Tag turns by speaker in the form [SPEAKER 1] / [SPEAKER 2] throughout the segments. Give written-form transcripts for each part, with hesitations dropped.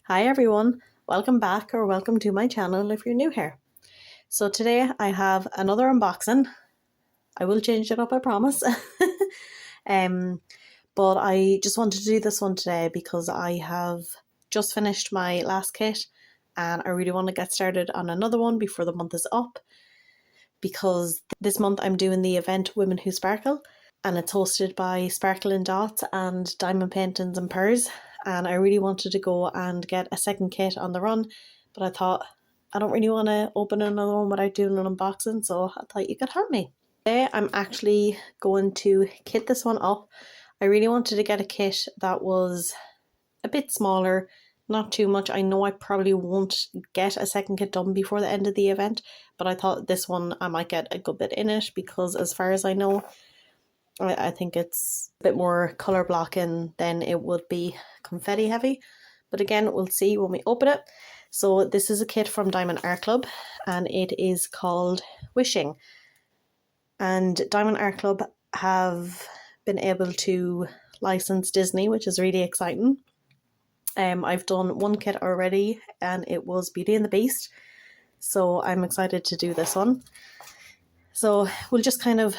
[SPEAKER 1] Hi everyone, welcome back or welcome to my channel if you're new here. So today I have another unboxing. I will change it up, I promise. But I just wanted to do this one today because I have just finished my last kit and I really want to get started on another one before the month is up, because this month I'm doing the event Women Who Sparkle, and it's hosted by Sparkle and Dots and Diamond Paintings and Purrs. And I really wanted to go and get a second kit on the run, but I thought I don't really want to open another one without doing an unboxing, so I thought you could help me. Today I'm actually going to kit this one up. I really wanted to get a kit that was a bit smaller, not too much. I know I probably won't get a second kit done before the end of the event, but I thought this one I might get a good bit in it, because as far as I know, I think it's a bit more colour blocking than it would be confetti heavy. But again, we'll see when we open it. So this is a kit from Diamond Art Club and it is called Wishing. And Diamond Art Club have been able to license Disney, which is really exciting. I've done one kit already and it was Beauty and the Beast. So I'm excited to do this one. So we'll just kind of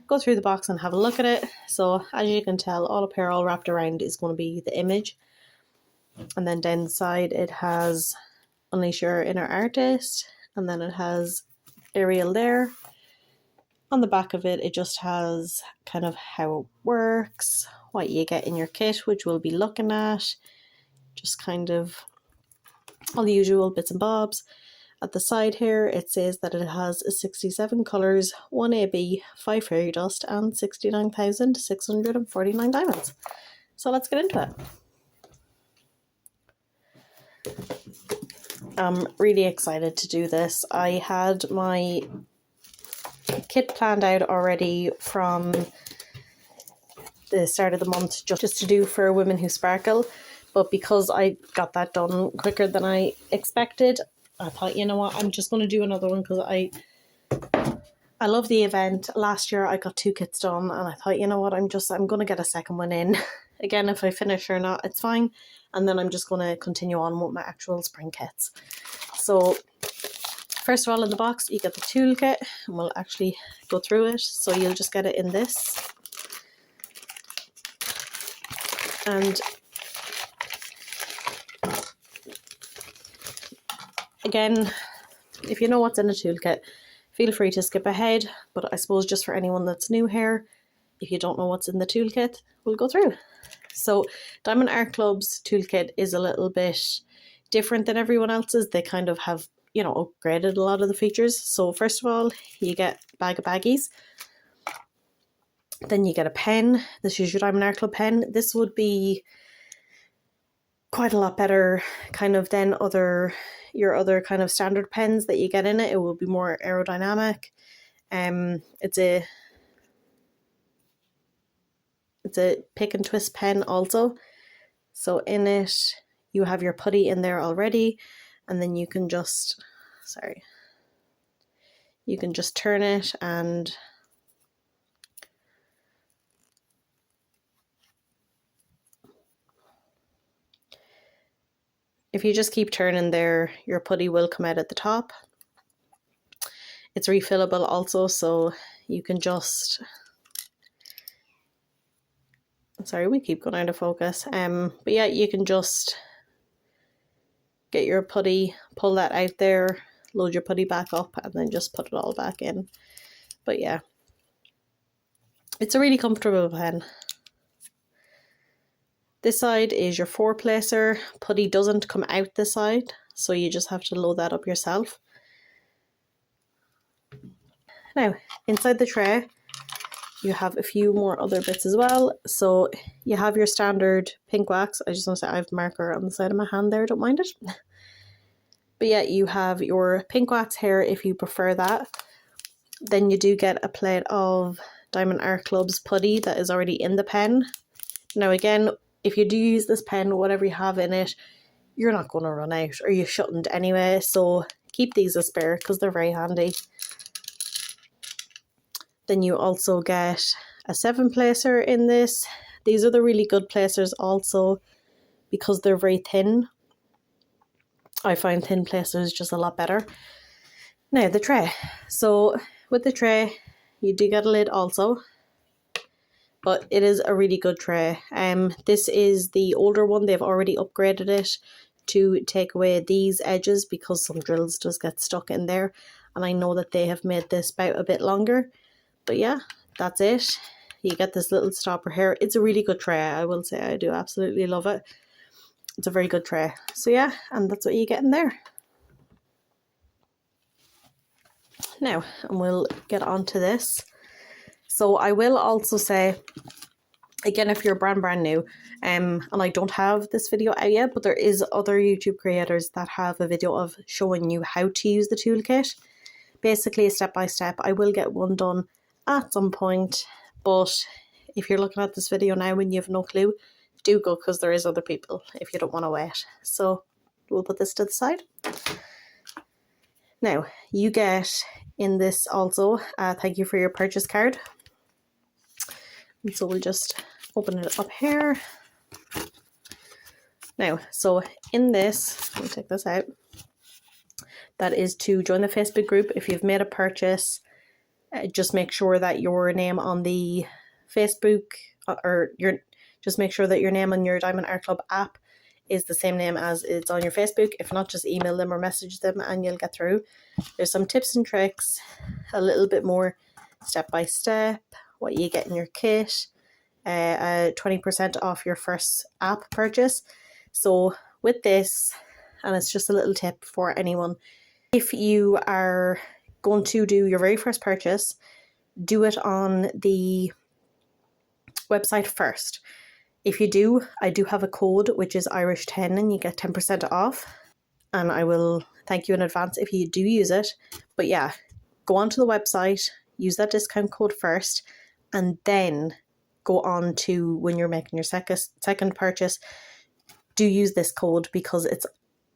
[SPEAKER 1] go through the box and have a look at it. So as you can tell, all up here, all wrapped around, is going to be the image. And then down the side it has Unleash Your Inner Artist, and then it has Ariel there. On the back of it, it just has kind of how it works, what you get in your kit, which we'll be looking at, just kind of all the usual bits and bobs. At the side here, it says that it has 67 colours, 1 AB, 5 fairy dust, and 69,649 diamonds. So let's get into it. I'm really excited to do this. I had my kit planned out already from the start of the month, just to do for Women Who Sparkle. But because I got that done quicker than I expected, I thought, you know what, I'm just going to do another one, because I love the event. Last year I got 2 kits done and I thought, you know what, I'm going to get a second one in. Again, if I finish or not, it's fine. And then I'm just going to continue on with my actual spring kits. So first of all, in the box you get the toolkit, and we'll actually go through it. So you'll just get it in this. And again, if you know what's in a toolkit, feel free to skip ahead, but I suppose just for anyone that's new here, if you don't know what's in the toolkit, we'll go through. So Diamond Art Club's toolkit is a little bit different than everyone else's. They kind of have, upgraded a lot of the features. So first of all, you get a bag of baggies. Then you get a pen. This is your Diamond Art Club pen. This would be quite a lot better kind of than your other kind of standard pens that you get in it. It will be more aerodynamic. It's a pick and twist pen also. So in it you have your putty in there already, and then you can just turn it, and if you just keep turning there, your putty will come out at the top. It's refillable also, so you can just... Sorry, we keep going out of focus. But yeah, you can just get your putty, pull that out there, load your putty back up, and then just put it all back in. But yeah, it's a really comfortable pen. This side is your 4-placer. Putty doesn't come out this side, so you just have to load that up yourself. Now, inside the tray, you have a few more other bits as well. So you have your standard pink wax. I just want to say I have a marker on the side of my hand there, don't mind it. But yeah, you have your pink wax here if you prefer that. Then you do get a plate of Diamond Art Club's putty that is already in the pen. Now again, if you do use this pen, whatever you have in it, you're not going to run out, or you shouldn't anyway. So keep these as spare because they're very handy. Then you also get a 7-placer in this. These are the really good placers also, because they're very thin. I find thin plasters just a lot better. Now the tray. So with the tray, you do get a lid also, but it is a really good tray. This is the older one. They've already upgraded it to take away these edges because some drills just get stuck in there, and I know that they have made this spout a bit longer. But yeah, that's it. You get this little stopper here. It's a really good tray, I will say. I do absolutely love it. It's a very good tray. So yeah, and that's what you get in there. Now, and we'll get on to this. So I will also say, again, if you're brand new, and I don't have this video out yet, but there is other YouTube creators that have a video of showing you how to use the toolkit. Basically, step by step. I will get one done at some point, but if you're looking at this video now and you have no clue, do go, because there is other people if you don't want to wait. So we'll put this to the side. Now, you get in this also thank you for your purchase card. And so we'll just open it up here. Now, so in this, let me take this out. That is to join the Facebook group. If you've made a purchase, just make sure that your name on the Facebook, just make sure that your name on your Diamond Art Club app is the same name as it's on your Facebook. If not, just email them or message them and you'll get through. There's some tips and tricks, a little bit more step by step, what you get in your kit, 20% off your first app purchase. So with this, and it's just a little tip for anyone, if you are going to do your very first purchase, do it on the website first. If you do, I do have a code which is Irish10 and you get 10% off, and I will thank you in advance if you do use it. But yeah, go onto the website, use that discount code first, and then go on to when you're making your second purchase, do use this code because it's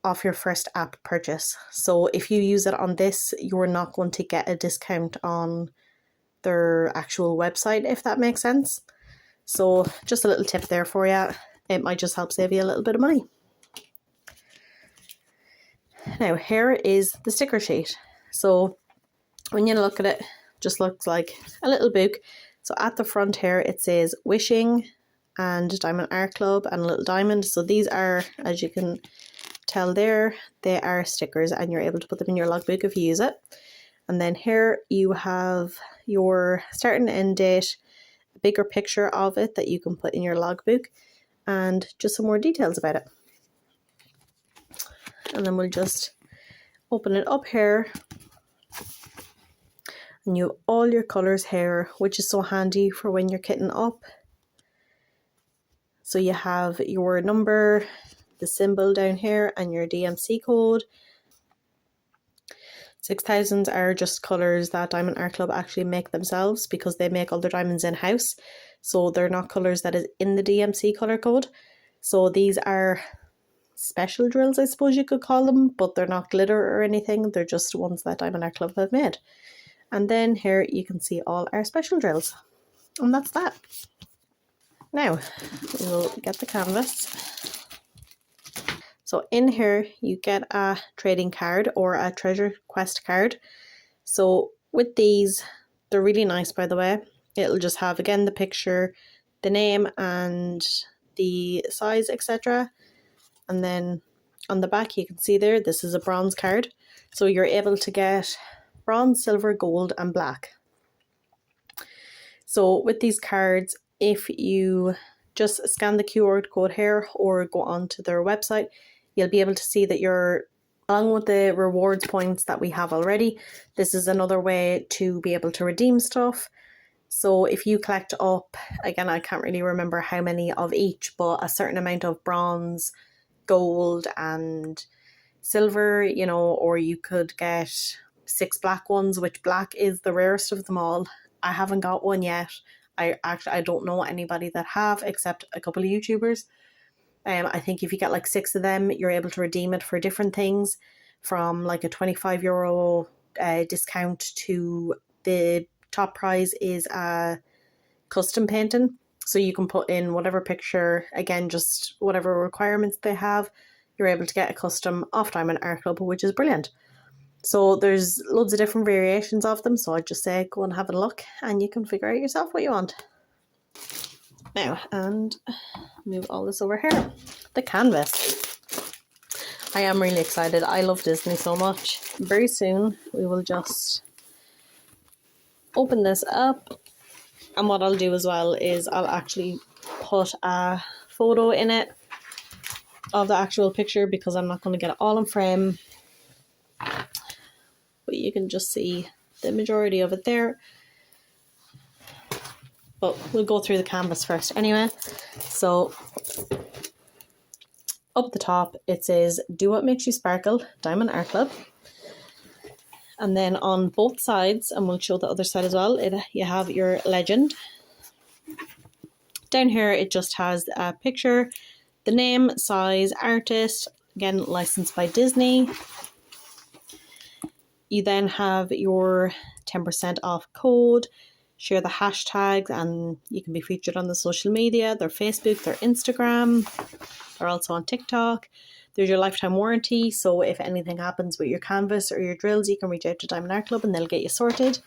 [SPEAKER 1] off your first app purchase. So if you use it on this, you're not going to get a discount on their actual website, if that makes sense. So just a little tip there for you. It might just help save you a little bit of money. Now here is the sticker sheet. So when you look at it, just looks like a little book. So at the front here it says wishing and Diamond Art Club and a little diamond. So these are, as you can tell there, they are stickers and you're able to put them in your logbook if you use it. And then here you have your start and end date, a bigger picture of it that you can put in your logbook, and just some more details about it. And then we'll just open it up here. And you have all your colours here, which is so handy for when you're kitting up. So you have your number, the symbol down here, and your DMC code. 6000s are just colours that Diamond Art Club actually make themselves because they make all their diamonds in-house. So they're not colours that is in the DMC colour code. So these are special drills, I suppose you could call them, but they're not glitter or anything. They're just ones that Diamond Art Club have made. And then here you can see all our special drills. And that's that. Now, we'll get the canvas. So in here you get a trading card or a treasure quest card. So with these, they're really nice, by the way. It'll just have, again, the picture, the name and the size, etc. And then on the back you can see there, this is a bronze card. So you're able to get bronze, silver, gold and black. So with these cards, if you just scan the QR code here or go onto their website, you'll be able to see that you're, along with the rewards points that we have already, this is another way to be able to redeem stuff. So if you collect up, again, I can't really remember how many of each, but a certain amount of bronze, gold and silver, you know, or you could get 6 black ones, which black is the rarest of them all. I haven't got one yet. I don't know anybody that have, except a couple of YouTubers. I think if you get like 6 of them, you're able to redeem it for different things, from like a €25 discount to the top prize is a custom painting. So you can put in whatever picture, again, just whatever requirements they have. you're able to get a custom off Diamond Art Club, which is brilliant. So there's loads of different variations of them, so I'd just say go and have a look and you can figure out yourself what you want. Now, and move all this over here. The canvas. I am really excited. I love Disney so much. Very soon we will just open this up, and what I'll do as well is I'll actually put a photo in it of the actual picture, because I'm not going to get it all in frame, but you can just see the majority of it there. But we'll go through the canvas first anyway. So up the top it says "Do What Makes You Sparkle, Diamond Art Club." And then on both sides, and we'll show the other side as well, you have your legend. Down here it just has a picture, the name, size, artist, again licensed by Disney. You then have your 10% off code, share the hashtags, and you can be featured on the social media, their Facebook, their Instagram. They're also on TikTok. There's your lifetime warranty, so if anything happens with your canvas or your drills, you can reach out to Diamond Art Club and they'll get you sorted.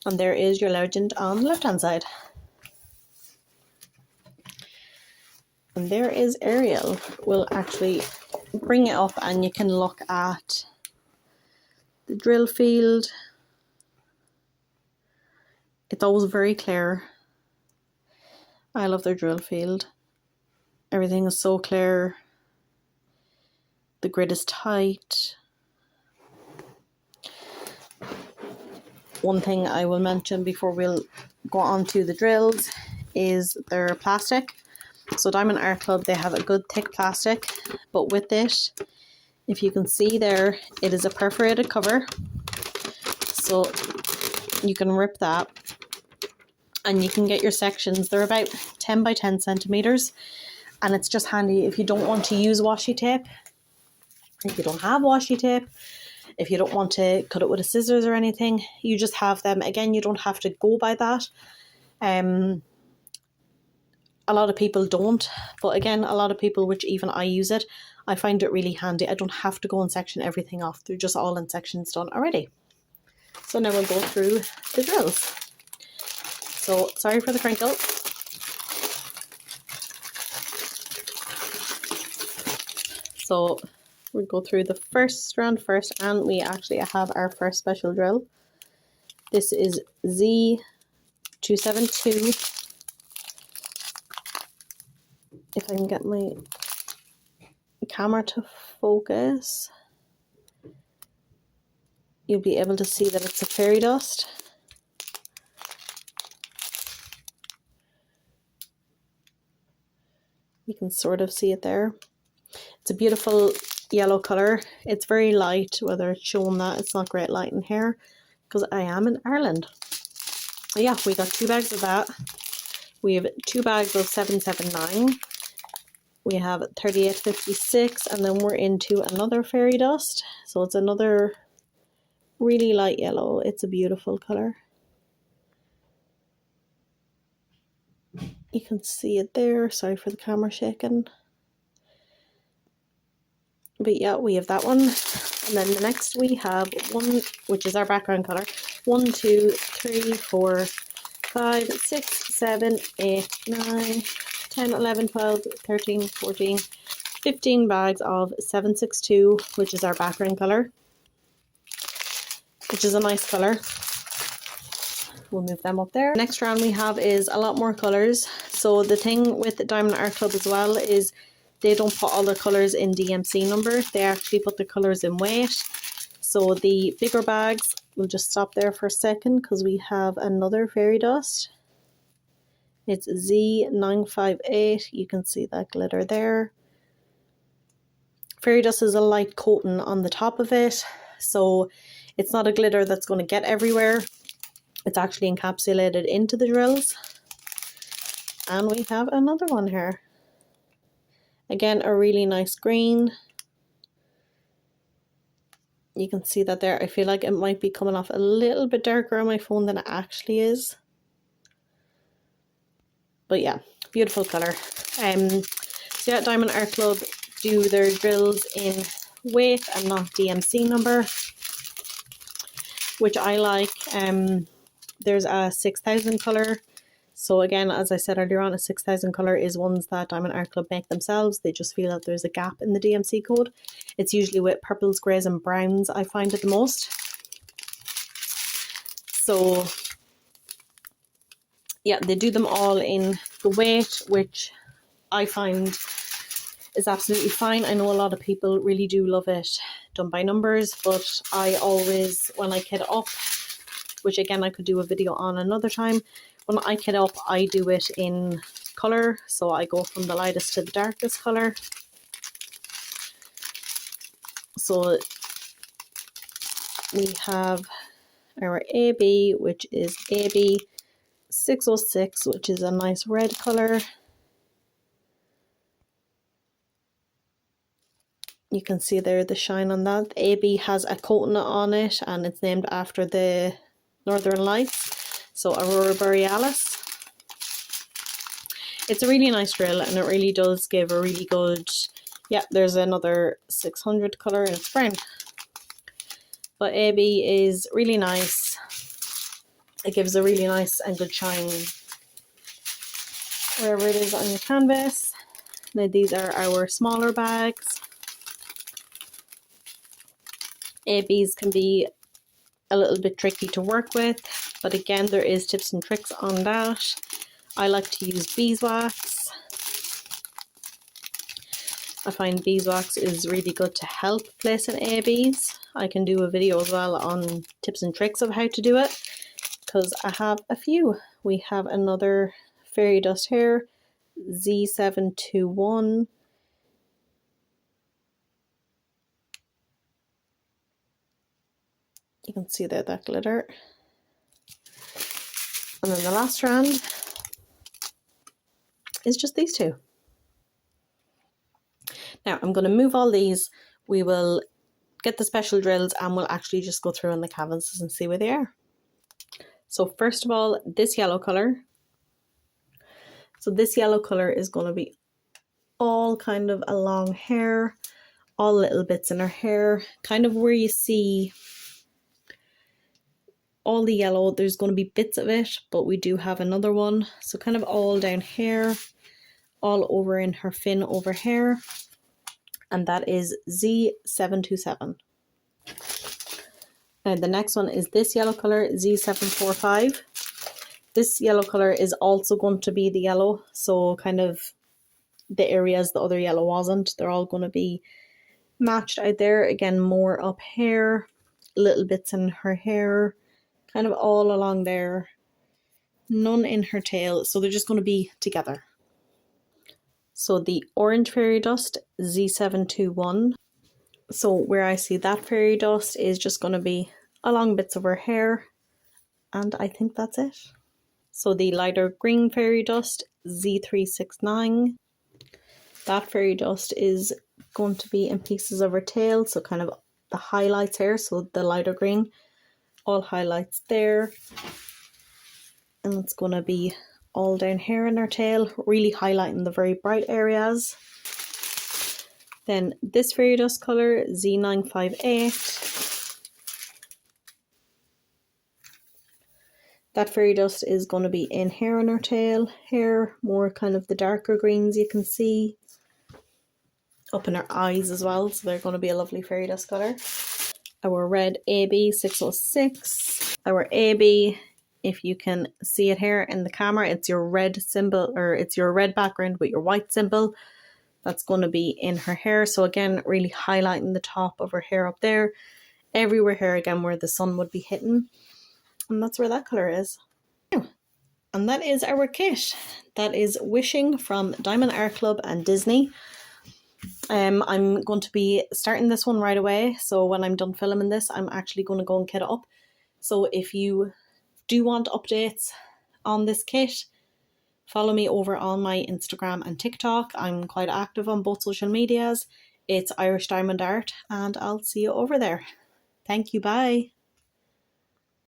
[SPEAKER 1] And there is your legend on the left hand side. And there is Ariel. We'll actually bring it up and you can look at the drill field. It's always very clear. I love their drill field. Everything is so clear. The grid is tight. One thing I will mention before we'll go on to the drills is their plastic. So Diamond Art Club, they have a good thick plastic, but with it, if you can see there, it is a perforated cover. So you can rip that and you can get your sections. They're about 10 by 10 centimeters. And it's just handy if you don't want to use washi tape. If you don't have washi tape, if you don't want to cut it with a scissors or anything, you just have them. Again, you don't have to go by that. A lot of people don't, but again, a lot of people, which even I use it, I find it really handy. I don't have to go and section everything off. They're just all in sections done already. So now we'll go through the drills. So sorry for the crinkle. So we'll go through the first round first, and we actually have our first special drill. This is Z272. If I can get my camera to focus, you'll be able to see that it's a fairy dust. You can sort of see it there. It's a beautiful yellow colour. It's very light, whether it's showing that it's not great light in here because I am in Ireland. So yeah, we got 2 bags of that. We have 2 bags of 779. We have 3856, and then we're into another fairy dust. So it's another really light yellow. It's a beautiful colour. You can see it there. Sorry for the camera shaking. But yeah, we have that one. And then the next we have one, which is our background colour. 1, 2, 3, 4, 5, 6, 7, 8, 9, 10, 11, 12, 13, 14, 15 bags of 762, which is our background colour, which is a nice colour. We'll move them up there. Next round we have is a lot more colours. So the thing with the Diamond Art Club as well is they don't put all their colours in DMC number. They actually put the colours in weight. So the bigger bags, we'll just stop there for a second because we have another fairy dust. It's Z958. You can see that glitter there. Fairy dust is a light coating on the top of it. So it's not a glitter that's going to get everywhere. It's actually encapsulated into the drills. And we have another one here. Again, a really nice green. You can see that there. I feel like it might be coming off a little bit darker on my phone than it actually is. But yeah, beautiful colour. So yeah, Diamond Art Club, do their drills in weight and not DMC number, which I like. There's a 6000 colour. So again, as I said earlier on, a 6000 colour is ones that Diamond Art Club make themselves. They just feel that there's a gap in the DMC code. It's usually with purples, greys and browns I find it the most. So yeah, they do them all in the weight, which I find is absolutely fine. I know a lot of people really do love it done by numbers, but I always, when I kit up, which again I could do a video on another time, when I kit up I do it in colour, so I go from the lightest to the darkest colour. So we have our AB, which is AB 606, which is a nice red colour. You can see there the shine on that. AB has a coating on it and it's named after the Northern Lights, so Aurora Borealis. It's a really nice drill and it really does give a really good, yeah, there's another 600 colour and it's brown. But AB is really nice. It gives a really nice and good shine wherever it is on your canvas. Now these are our smaller bags. ABs can be a little bit tricky to work with, but again there is tips and tricks on that. I like to use beeswax. I find beeswax is really good to help placing ABs. I can do a video as well on tips and tricks of how to do it, because I have a few. We have another fairy dust here, Z721. You can see there that glitter. And then the last strand is just these two. Now I'm going to move all these. We will get the special drills and we'll actually just go through on the canvases and see where they are. So first of all, this yellow colour. So this yellow colour is going to be all kind of along hair, all little bits in her hair, kind of where you see all the yellow, there's going to be bits of it, but we do have another one. So kind of all down here, all over in her fin over here. And that is Z727. Now the next one is this yellow colour, Z745. This yellow colour is also going to be the yellow, so kind of the areas the other yellow wasn't, they're all going to be matched out there. Again, more up here, little bits in her hair, kind of all along there, none in her tail, so they're just going to be together. So the orange fairy dust, Z721. So where I see that fairy dust is just going to be along bits of her hair, and I think that's it. So the lighter green fairy dust, Z369. That fairy dust is going to be in pieces of her tail, so kind of the highlights here, so the lighter green, all highlights there. And it's going to be all down here in her tail, really highlighting the very bright areas. Then this fairy dust colour, Z958. That fairy dust is going to be in here on her tail, here, more kind of the darker greens you can see. Up in her eyes as well, so they're going to be a lovely fairy dust colour. Our red AB 606. Our AB, if you can see it here in the camera, it's your red symbol, or it's your red background with your white symbol. That's going to be in her hair. So again, really highlighting the top of her hair up there. Everywhere here again where the sun would be hitting. And that's where that colour is. And that is our kit. That is Wishing from Diamond Art Club and Disney. I'm going to be starting this one right away. So when I'm done filming this, I'm actually going to go and kit it up. So if you do want updates on this kit, follow me over on my Instagram and TikTok. I'm quite active on both social medias. It's Irish Diamond Art, and I'll see you over there. Thank you, bye.